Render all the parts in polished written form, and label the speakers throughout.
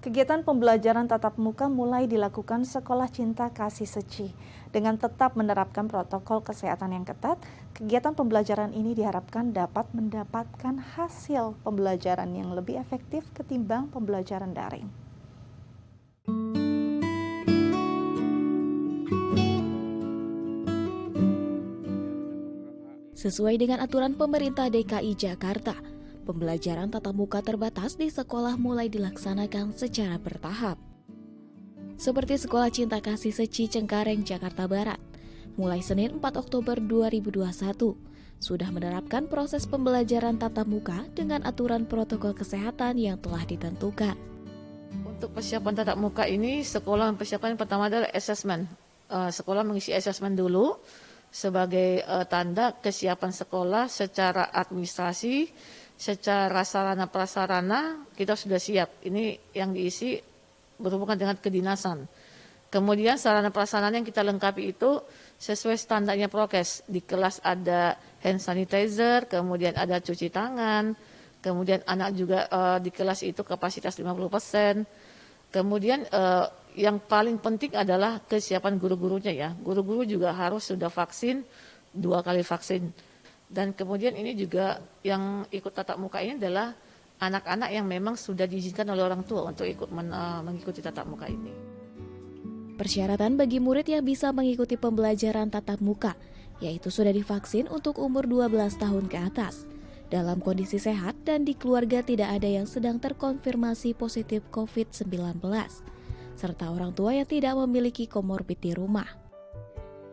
Speaker 1: Kegiatan pembelajaran tatap muka mulai dilakukan Sekolah Cinta Kasih Seci. Dengan tetap menerapkan protokol kesehatan yang ketat, kegiatan pembelajaran ini diharapkan dapat mendapatkan hasil pembelajaran yang lebih efektif ketimbang pembelajaran daring.
Speaker 2: Sesuai dengan aturan pemerintah DKI Jakarta, pembelajaran tatap muka terbatas di sekolah mulai dilaksanakan secara bertahap. Seperti Sekolah Cinta Kasih Seci Cengkareng, Jakarta Barat, mulai Senin 4 Oktober 2021, sudah menerapkan proses pembelajaran tatap muka dengan aturan protokol kesehatan yang telah ditentukan.
Speaker 3: Untuk persiapan tatap muka ini, sekolah persiapan pertama adalah asesmen. Sekolah mengisi asesmen dulu sebagai tanda kesiapan sekolah secara administrasi, secara sarana prasarana kita sudah siap. Ini yang diisi berhubungan dengan kedinasan. Kemudian sarana prasarana yang kita lengkapi itu sesuai standarnya prokes. Di kelas ada hand sanitizer, kemudian ada cuci tangan, kemudian anak juga di kelas itu kapasitas 50%. Kemudian yang paling penting adalah kesiapan guru-gurunya ya. Guru-guru juga harus sudah vaksin, 2 kali vaksin. Dan kemudian ini juga yang ikut tatap muka ini adalah anak-anak yang memang sudah diizinkan oleh orang tua untuk ikut mengikuti tatap muka ini.
Speaker 2: Persyaratan bagi murid yang bisa mengikuti pembelajaran tatap muka, yaitu sudah divaksin untuk umur 12 tahun ke atas, dalam kondisi sehat dan di keluarga tidak ada yang sedang terkonfirmasi positif COVID-19, serta orang tua yang tidak memiliki komorbid di rumah.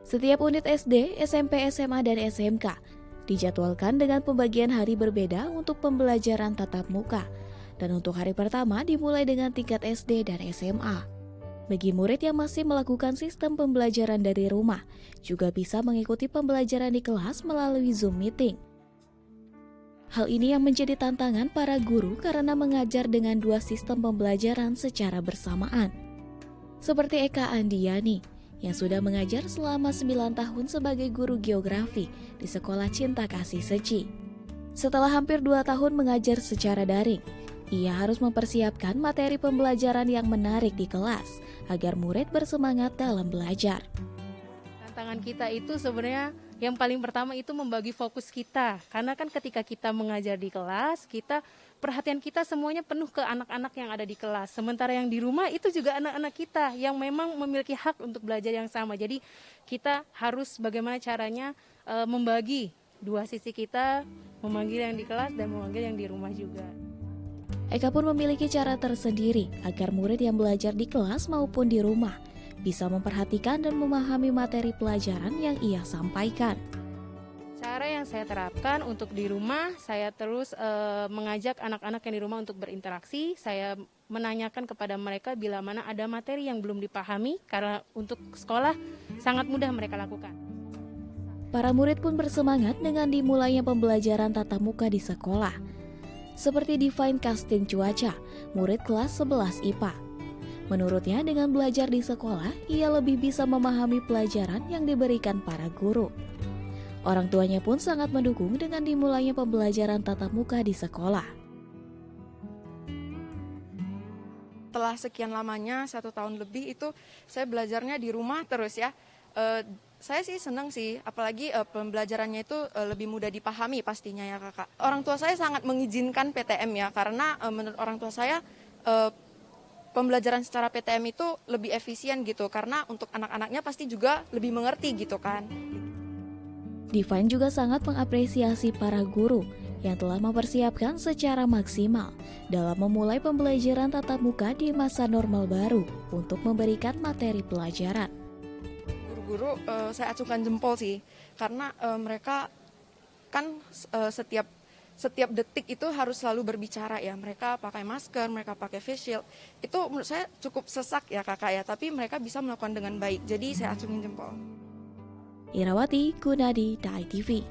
Speaker 2: Setiap unit SD, SMP, SMA, dan SMK dijadwalkan dengan pembagian hari berbeda untuk pembelajaran tatap muka, dan untuk hari pertama dimulai dengan tingkat SD dan SMA. Bagi murid yang masih melakukan sistem pembelajaran dari rumah, juga bisa mengikuti pembelajaran di kelas melalui Zoom meeting. Hal ini yang menjadi tantangan para guru karena mengajar dengan 2 sistem pembelajaran secara bersamaan. Seperti Eka Andiani, yang sudah mengajar selama 9 tahun sebagai guru geografi di Sekolah Cinta Kasih Seci. Setelah hampir 2 tahun mengajar secara daring, ia harus mempersiapkan materi pembelajaran yang menarik di kelas agar murid bersemangat dalam belajar.
Speaker 4: Tantangan kita itu sebenarnya yang paling pertama itu membagi fokus kita. Karena kan ketika kita mengajar di kelas, perhatian kita semuanya penuh ke anak-anak yang ada di kelas. Sementara yang di rumah itu juga anak-anak kita yang memang memiliki hak untuk belajar yang sama. Jadi kita harus bagaimana caranya membagi 2 sisi kita, memanggil yang di kelas dan memanggil yang di rumah juga.
Speaker 2: Eka pun memiliki cara tersendiri agar murid yang belajar di kelas maupun di rumah bisa memperhatikan dan memahami materi pelajaran yang ia sampaikan.
Speaker 4: Cara yang saya terapkan untuk di rumah, saya terus mengajak anak-anak yang di rumah untuk berinteraksi. Saya menanyakan kepada mereka bila mana ada materi yang belum dipahami, karena untuk sekolah sangat mudah mereka lakukan.
Speaker 2: Para murid pun bersemangat dengan dimulainya pembelajaran tatap muka di sekolah. Seperti Divine Casting Cuaca, murid kelas 11 IPA. Menurutnya dengan belajar di sekolah, ia lebih bisa memahami pelajaran yang diberikan para guru. Orang tuanya pun sangat mendukung dengan dimulainya pembelajaran tatap muka di sekolah.
Speaker 5: Setelah sekian lamanya, 1 tahun lebih itu saya belajarnya di rumah terus ya. Saya sih senang sih, apalagi pembelajarannya itu lebih mudah dipahami pastinya ya kakak. Orang tua saya sangat mengizinkan PTM ya, karena menurut orang tua saya pembelajaran secara PTM itu lebih efisien gitu, karena untuk anak-anaknya pasti juga lebih mengerti gitu kan.
Speaker 2: Divine juga sangat mengapresiasi para guru yang telah mempersiapkan secara maksimal dalam memulai pembelajaran tatap muka di masa normal baru untuk memberikan materi pelajaran.
Speaker 5: Guru-guru saya acungkan jempol sih, karena mereka kan setiap detik itu harus selalu berbicara ya. Mereka pakai masker, mereka pakai face shield. Itu menurut saya cukup sesak ya kakak ya, tapi mereka bisa melakukan dengan baik. Jadi saya acungin jempol.
Speaker 2: Irawati Gunadi, DAI TV.